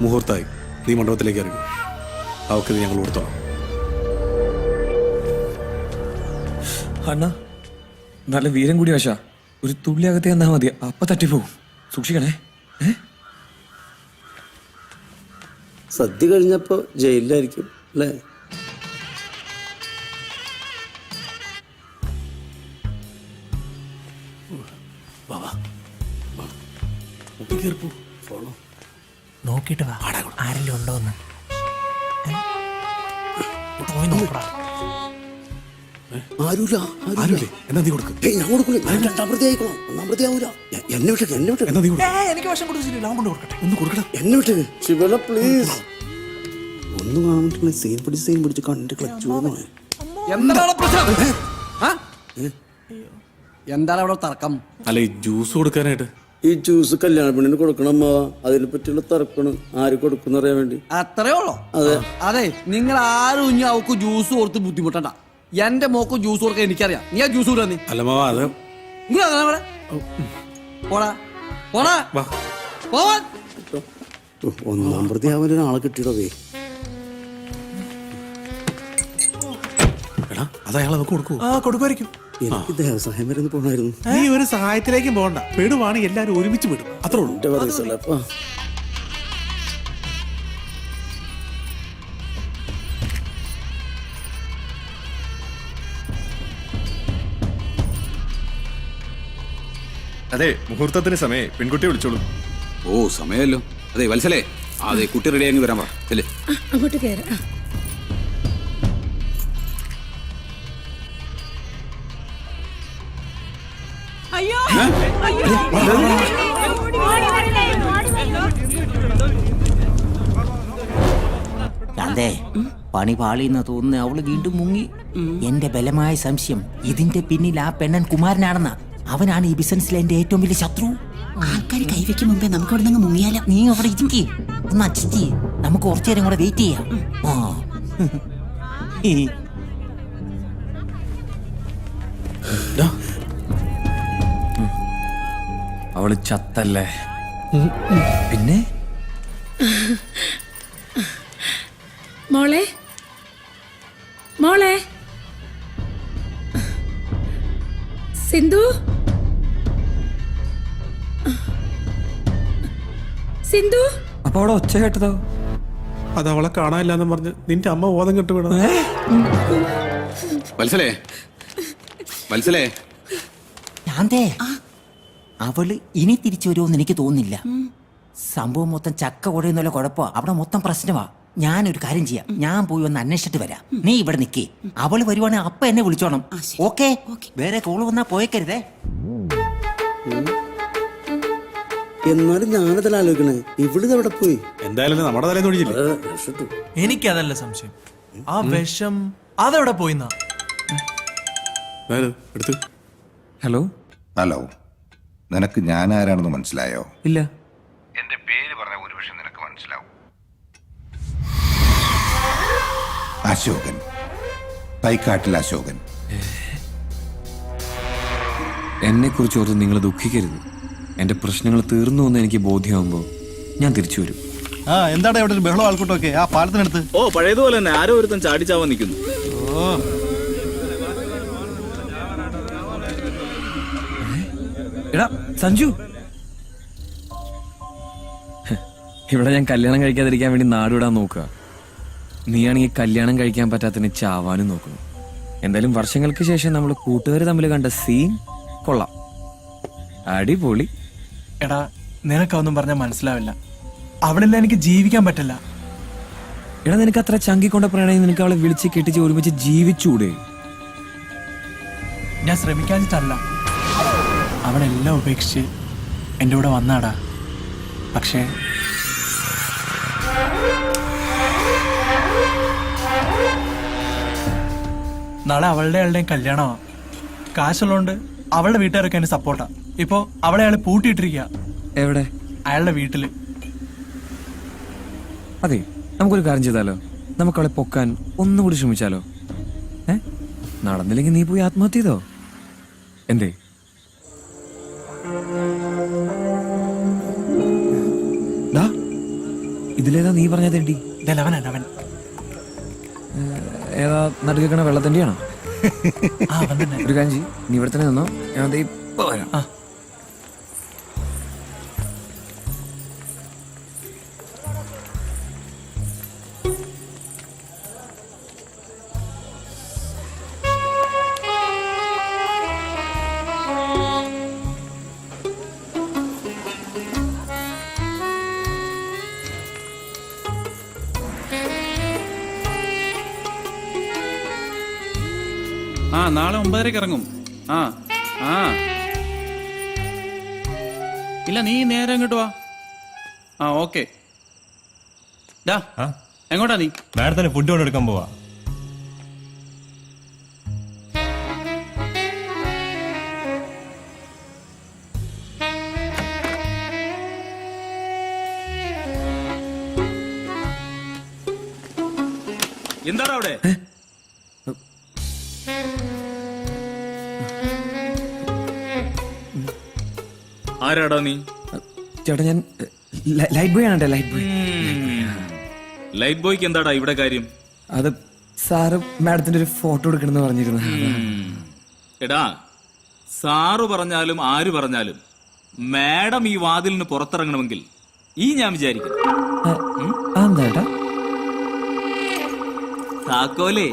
മുഹൂർത്തായി, നീ മണ്ഡപത്തിലേക്ക് ഇറങ്ങി. അവർക്ക് ഞങ്ങൾ കൊടുത്തോളാം. അണ്ണ നല്ല വീരം കൂടി വശ, ഒരു തുള്ളി അകത്തെ എന്നാ മതി, അപ്പ തട്ടിപ്പോവും. സൂക്ഷിക്കണേ. സദ്യ കഴിഞ്ഞപ്പോ ജയിലിലായിരിക്കും അല്ലേ? നോക്കിട്ട് വാ, ആരെങ്കിലും ഉണ്ടോന്ന് പോയി നോക്കടാ. എനിക്ക് വശം എന്നെ വിട്ട് ശിവന പ്ലീസ്. ഒന്നും കാണാൻ സീൻ പിടിച്ച് കണ്ടിട്ട് ക്ലച്ച്. എന്താണ് അവിടെ തർക്കം? അല്ല, ഈ ജ്യൂസ് കൊടുക്കാനായിട്ട്. ഈ ജ്യൂസ് കല്യാണ പെണ്ണിന് കൊടുക്കണമ്മ, അതിനെ പറ്റിയുള്ള തർക്കണ്. ആര് കൊടുക്കുന്ന അറിയാൻ വേണ്ടി. അത്രേ ഉള്ളോ? അതെ അതെ, നിങ്ങൾ ആരും ഇനി അവക്ക് ജ്യൂസ് കൊടുത്ത് ബുദ്ധിമുട്ടണ്ട. എന്റെ മോക്ക് ജ്യൂസ് കൊടുക്കാൻ എനിക്കറിയാം. നീ ആ ജ്യൂസ് കൊടുക്കാ. നീ അല്ല മാവാ, അത് പോടാ പോടാ പോവാൻ. ഒന്നാം പ്രതി അവനൊരാളെ കിട്ടിയിടവേ. എടാ, അത് അയാൾ നമുക്ക് കൊടുക്കൂ. കൊടുക്കുമായിരിക്കും. എനിക്ക് ദേവസഹായം വരെ ഒന്ന് പോണായിരുന്നു. നീ ഒരു സഹായത്തിലേക്കും പോകണ്ട, പെടുവാണ് എല്ലാരും ഒരുമിച്ച് വിടും, അത്രേ ഉള്ളൂ. എന്റെ പറയപ്പ അതെ, മുഹൂർത്തത്തിന് സമയം, പെൺകുട്ടിയെ വിളിച്ചോളൂ. ഓ സമയമല്ലോ. അതെ വത്സലേ, അതെ കുട്ടി റെഡിയായി വരാൻ പറ. അല്ലേ അങ്ങോട്ട് കയറാം. അയ്യോ അതെ, പണി പാളിയെന്ന് തോന്നുന്നു. അവള് വീണ്ടും മുങ്ങി. എന്റെ ബലമായ സംശയം ഇതിന്റെ പിന്നിൽ ആ പെണ്ണൻ കുമാരനാണെന്ന. അവനാണ് ഈ ബിസിനസ്സിലെ എന്റെ ഏറ്റവും വലിയ ശത്രു. ആൾക്കാർ കൈവയ്ക്കും മുമ്പേ നമുക്ക് അവിടെ നിന്ന് മുങ്ങിയാലോ? നീ അവിടെ ഇരിക്കേ, ഒന്ന് അഡ്ജസ്റ്റ്. നമുക്ക് കുറച്ചു നേരം കൂടെ വെയിറ്റ് ചെയ്യാം. അവള് ചത്തല്ലേ? പിന്നെ മോളെ മോളെ സിന്ധു സിന്ധു. അപ്പൊ അവിടെ ഒച്ച കേട്ടതോ? അത് അവളെ കാണാനില്ലാന്ന് പറഞ്ഞ് നിന്റെ അമ്മ ബോധം കെട്ട് വിടണം. വത്സലേ, വത്സലേ, ശാന്തേ, അവള് ഇനി തിരിച്ചു വരുമെന്ന് എനിക്ക് തോന്നുന്നില്ല. സംഭവം മൊത്തം ചക്ക കുഴയുന്നല്ലോ കുഴപ്പമാ. അവിടെ മൊത്തം പ്രശ്നമാ. ഞാനൊരു കാര്യം ചെയ്യാം, ഞാൻ പോയി ഒന്ന് അന്വേഷിച്ചിട്ട് വരാം. നീ ഇവിടെ നിക്കേ. അവള് വരുവാണെങ്കിൽ അപ്പ എന്നെ വിളിച്ചോണം. ഓക്കെ? വേറെ കോള് വന്നാ പോയേക്കരുതേ. എന്നാലും ഞാനതല്ല ആലോചിക്കണേ, ഇവിടുന്ന് എവിടെ പോയി? എന്തായാലും നമ്മുടെ തലേന്ന് ഒഴിച്ചില്ല. എനിക്കതല്ല സംശയം, ആ വിഷം അതെവിടെ പോയിന്നാ. എടുത്ത്. ഹലോ ഹലോ, നിനക്ക് ഞാൻ ആരാണെന്ന് മനസ്സിലായോ? ഇല്ല. എന്റെ പേര് പറഞ്ഞ ഒരു പക്ഷെ നിനക്ക് മനസ്സിലാവും. അശോകൻ, തൈക്കാട്ടിൽ അശോകൻ. എന്നെ കുറിച്ച് ഓർത്ത് നിങ്ങൾ ദുഃഖിക്കരുത്. എന്റെ പ്രശ്നങ്ങൾ തീർന്നു എന്ന് എനിക്ക് ബോധ്യമാകുമ്പോൾ ഞാൻ തിരിച്ചു വരും. എന്താണ് ഇവിടെ ഒരു ബഹളം ആൾക്കൂട്ടൊക്കെ ആ പാലത്തിനടുത്ത്? ഓ പഴയതുപോലെ തന്നെ ആരോ ഒരുത്തൻ ചാടിച്ചാവാൻ നിൽക്കുന്നു. എടാ സഞ്ജു, ഇവിടെ ഞാൻ കല്യാണം കഴിക്കാതിരിക്കാൻ വേണ്ടി നാടുവിടാൻ നോക്കുക. നീയാണെങ്കിൽ കല്യാണം കഴിക്കാൻ പറ്റാത്തതിന് ചാവാനും നോക്കുന്നു. എന്തായാലും വർഷങ്ങൾക്ക് ശേഷം നമ്മൾ കൂട്ടുകാർ തമ്മിൽ കണ്ട സീൻ കൊള്ളാം, അടിപൊളി. എടാ, നിനക്കൊന്നും പറഞ്ഞാൽ മനസ്സിലാവില്ല. അവളില്ല, എനിക്ക് ജീവിക്കാൻ പറ്റില്ല. എടാ, നിനക്ക് അത്ര ചങ്കിക്കൊണ്ട പ്രണയം നിനക്ക് അവളെ വിളിച്ച് കെട്ടിച്ച് ഒരുമിച്ച് ജീവിച്ചൂടെ? ഞാൻ ശ്രമിക്കാഞ്ഞിട്ടല്ല, അവളെല്ലാം ഉപേക്ഷിച്ച് എൻ്റെ കൂടെ വന്നാടാ. പക്ഷേ നാളെ അവളുടെയും കല്യാണമാ. കാശുള്ളതുകൊണ്ട് അവളുടെ വീട്ടുകാരൊക്കെ എന്നെ സപ്പോർട്ടാ. ഇപ്പോ അവളെ അയാൾ പൂട്ടിയിട്ടിരിക്കുക. എവിടെ? അയാളുടെ വീട്ടില്. അതെ, നമുക്കൊരു കാര്യം ചെയ്താലോ? നമുക്ക് അവളെ പൊക്കാൻ ഒന്നുകൂടി ശ്രമിച്ചാലോ? നടന്നില്ലെങ്കിൽ നീ പോയി ആത്മഹത്യ ചെയ്തോ? എന്തേ? ഡാ ഇതിലേതാ നീ പറഞ്ഞ തെണ്ടി? അവൻ ഏതാ നടുക്കണ വെള്ളത്തണ്ടിയാണോ? അവൻ തന്നെ. ഒരു കാഞ്ചി നീ ഇവിടെ തന്നെ നിന്നോ, ഞാൻ ദേ ഇപ്പൊ വരാം. ആ നാളെ 9:30 ഇറങ്ങും. ആ ആ ഇല്ല, നീ നേരെ അങ്ങോട്ട് വാ. ആ ഓക്കെ. ഡാ എങ്ങോട്ടാ നീ? മാഡത്തിന് ഫുഡ് കൊണ്ടെടുക്കാൻ പോവാ. എന്താണ് അവിടെ? ആരാടാ നീ? ചേട്ടാ ഞാൻ ലൈറ്റ് ബോയ് ആണ്. Light boy. ലൈറ്റ് ബോയ്ക്ക് എന്താടാ ഇവിടെ കാര്യം? അത് സാറ് മാഡത്തിന്റെ ഒരു ഫോട്ടോ എടുക്കണമെന്ന് പറഞ്ഞിരുന്നു. എടാ, സാറ് പറഞ്ഞാലും ആര് പറഞ്ഞാലും മാഡം ഈ വാതിലിന് പുറത്തിറങ്ങണമെങ്കിൽ ഞാൻ വിചാരിക്കുന്നു എന്താ ചേട്ടാ? താക്കോലേ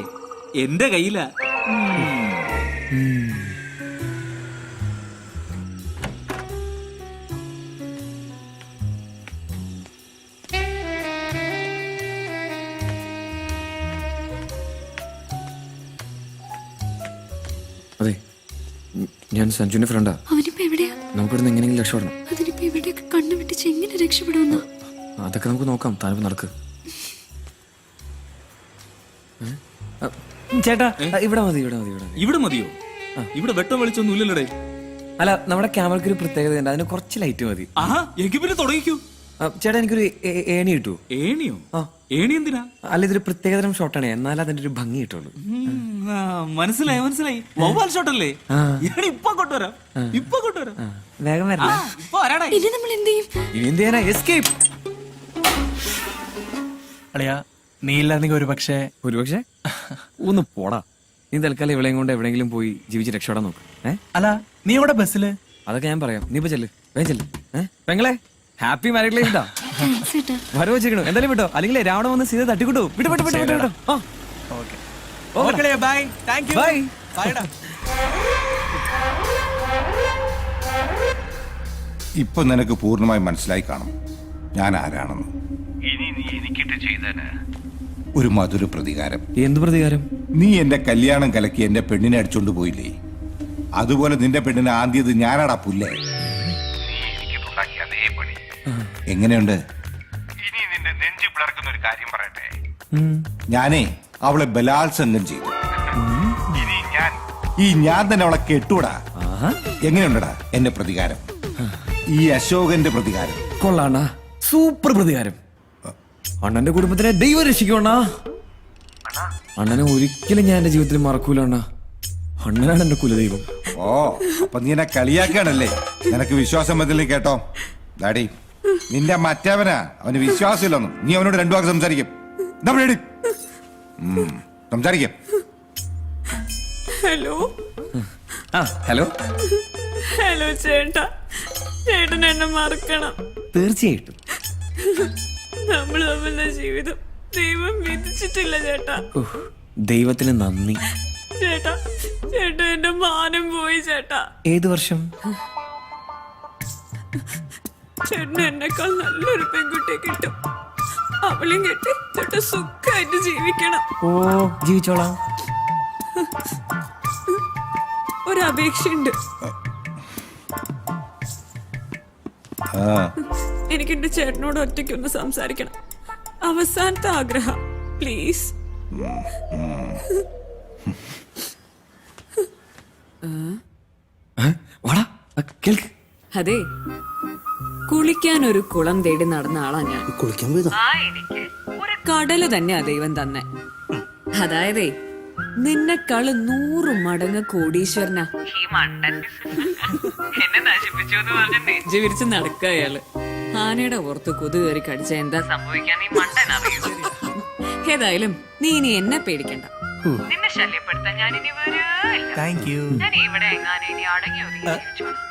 എന്റെ കയ്യിലാ. അതെ, ഞാൻ സഞ്ജുവിന്റെ ഫ്രണ്ടാ. അവനിപ്പോ എവിടെയാ? നമുക്കിവിടുന്ന് എങ്ങനെയെങ്കിലും രക്ഷപ്പെടണം. അതിനിപ്പോ എവിടെയൊക്കെ കണ്ണു വെട്ടിച്ച് എങ്ങനെ രക്ഷപ്പെടുമെന്നോ? അതൊക്കെ നമുക്ക് നോക്കാം. താനിപ്പോ നടക്ക്. ചേട്ടാ ഇവിടെ മതി, ഇവിടെ മതി, ഇവിടെ മതി. ഇവിടെ മതിയോ? ഇവിടെ വെട്ടം വെളിച്ചൊന്നും ഇല്ലല്ലേ? അല്ല, നമ്മുടെ ക്യാമറയ്ക്ക് ഒരു പ്രത്യേകത ഉണ്ട്, അതിന് കുറച്ച് ലൈറ്റ് മതി. ആഹാ, എങ്കിൽ പിന്നെ തുടങ്ങിക്കൂ. ചേട്ടാ എനിക്കൊരു ഏണി കിട്ടൂ. ഏണിയോ? ഏണി എന്തിനാ? അല്ല, ഇതൊരു പ്രത്യേകതരം ഷോട്ടാണ്, എന്നാൽ അതിന്റെ ഒരു ഭംഗി കിട്ടുള്ളൂ. മനസ്സിലായി മനസ്സിലായി. വവ്വാൽ ഷോട്ടല്ലേ? ഇപ്പൊ കൊണ്ടുവരാം, ഇപ്പൊ കൊണ്ടുവരാം. വേഗം വരാം. ഇപ്പൊ വരാടേ. ഇനി നമ്മൾ എന്ത് ചെയ്യും? ഇനി എന്ത് ചെയ്യാനാ? എസ്കേപ്പ്. അളിയാ, നീ ഇല്ലാന്നെങ്കിൽ ഒരുപക്ഷെ ഒന്ന് പോടാ. നീ തൽക്കാലം ഇവളെയും കൊണ്ട് എവിടെയെങ്കിലും പോയി ജീവിച്ച് രക്ഷപ്പെടാൻ നോക്ക്. അല്ല, നീ ഇവിടെ ബസ്സില്? അതൊക്കെ ഞാൻ പറയാം. നീ ഇപ്പൊ ചെല്ല്, വേഗം ചെല്ല്. പെങ്ങളെ, ഹാപ്പി മാരീഡ് ലൈഫ് ഇട്ടാ വരവ് വെച്ചിരിക്കണു. എന്തായാലും വിട്ടോ, അല്ലെങ്കിൽ രാവണ വന്ന് സീത തട്ടിക്കിട്ടു. വിട്ടു വിട്ടു വിട്ടു വിട്ടോ. ബൈ. Thank you. ബൈ. ബൈഡാ. ഇപ്പൊ നിനക്ക് പൂർണ്ണമായി മനസ്സിലായി കാണും ഞാൻ ആരാണെന്ന്. ഇനി നീ എനിക്കിട്ട് ചെയ്തേന് ഒരു മധുര പ്രതികാരം. എന്ത് പ്രതികാരം? നീ എന്റെ കല്യാണം കലക്കി എന്റെ പെണ്ണിനെ അടിച്ചോണ്ട് പോയില്ലേ, അതുപോലെ നിന്റെ പെണ്ണിനെ ആദ്യത് ഞാനാടാ പുല്ലേ. അതേ പണി. എങ്ങനെയുണ്ട്? ഇനി നിന്റെ നെഞ്ചു പിളർക്കുന്ന ഒരു കാര്യം പറയട്ടെ. ഞാനേ അവളെ ബലാത്സംഗം ചെയ്തു. ഇനി ഞാൻ തന്നെ അവളെ കെട്ടൂടാ. എങ്ങനെയുണ്ടടാ എന്റെ പ്രതികാരം? ഈ അശോകന്റെ പ്രതികാരം കൊള്ളാണ്ണ, സൂപ്പർ പ്രതികാരം. അണ്ണന്റെ കുടുംബത്തിനെ ദൈവം രക്ഷിക്കണ. അണ്ണനെ ഒരിക്കലും ഞാൻ എന്റെ ജീവിതത്തിൽ മറക്കൂല അണ്ണ. അണ്ണനാണ് എന്റെ കുലദൈവം. ഓ, അപ്പൊ നീ എന്നെ കളിയാക്കാണല്ലേ? നിനക്ക് വിശ്വാസം പറ്റില്ല കേട്ടോ ഡാഡി. നിന്റെ മറ്റവനാ, അവന് വിശ്വാസമില്ലൊന്നും. നീ അവനോട് രണ്ടു വാക്ക് സംസാരിക്കും. സംസാരിക്കും. ഹലോ ഹലോ ഹലോ ചേട്ടാ, ചേട്ടൻ എന്നെ മറക്കണം. തീർച്ചയായിട്ടും. നമ്മൾ തമ്മിലുള്ള ജീവിതം ദൈവം വിധിച്ചിട്ടില്ല ചേട്ടാ. ദൈവത്തിന് നന്ദി ചേട്ടാ. ചേട്ടാ, എന്റെ മാനം പോയി ചേട്ടാ. ഏത് വർഷം? ചേട്ടന് എന്നെക്കാൾ നല്ലൊരു പെൺകുട്ടിയെ കിട്ടും. അവളും കെട്ടി ചേട്ടാ സുഖമായിട്ട് ജീവിക്കണം. ഓ, ജീവിച്ചോളാം. ഒരപേക്ഷയുണ്ട്. എനിക്ക് എന്റെ ചേട്ടനോട് ഒറ്റയ്ക്കൊന്ന് സംസാരിക്കണം. അവസാനത്തെ ആഗ്രഹം, പ്ലീസ്. കേൾക്ക്. അതെ, കുളിക്കാൻ ഒരു കുളം തേടി നടന്ന ആളാ ഞാൻ. കുളിക്കാൻ പോയതാ. ഒരു കടല് തന്നെയാ ദൈവം തന്നെ. അതായതേ, നിന്നെക്കാള് 100 മടങ്ങ് കോടീശ്വരനാ. എന്നെ നശിപ്പിച്ചു എന്ന് പറഞ്ഞ് നെഞ്ചു വിരിച്ച് നടക്കുക അയാള്. ആനയുടെ പുറത്ത് കൊതു കയറി കടിച്ച എന്താ സംഭവിക്കാൻ നീ മണ്ടനറിയോ? ഏതായാലും നീ ഇനി എന്നെ പേടിക്കണ്ട. നിന്നെ ശല്യപ്പെടുത്താൻ ഞാൻ ഇനി വരില്ല. Thank you. ഞാൻ ഇവിടെ എങ്ങാനും ഇനി അടങ്ങി ഒതുങ്ങി ജീവിച്ചോളാം.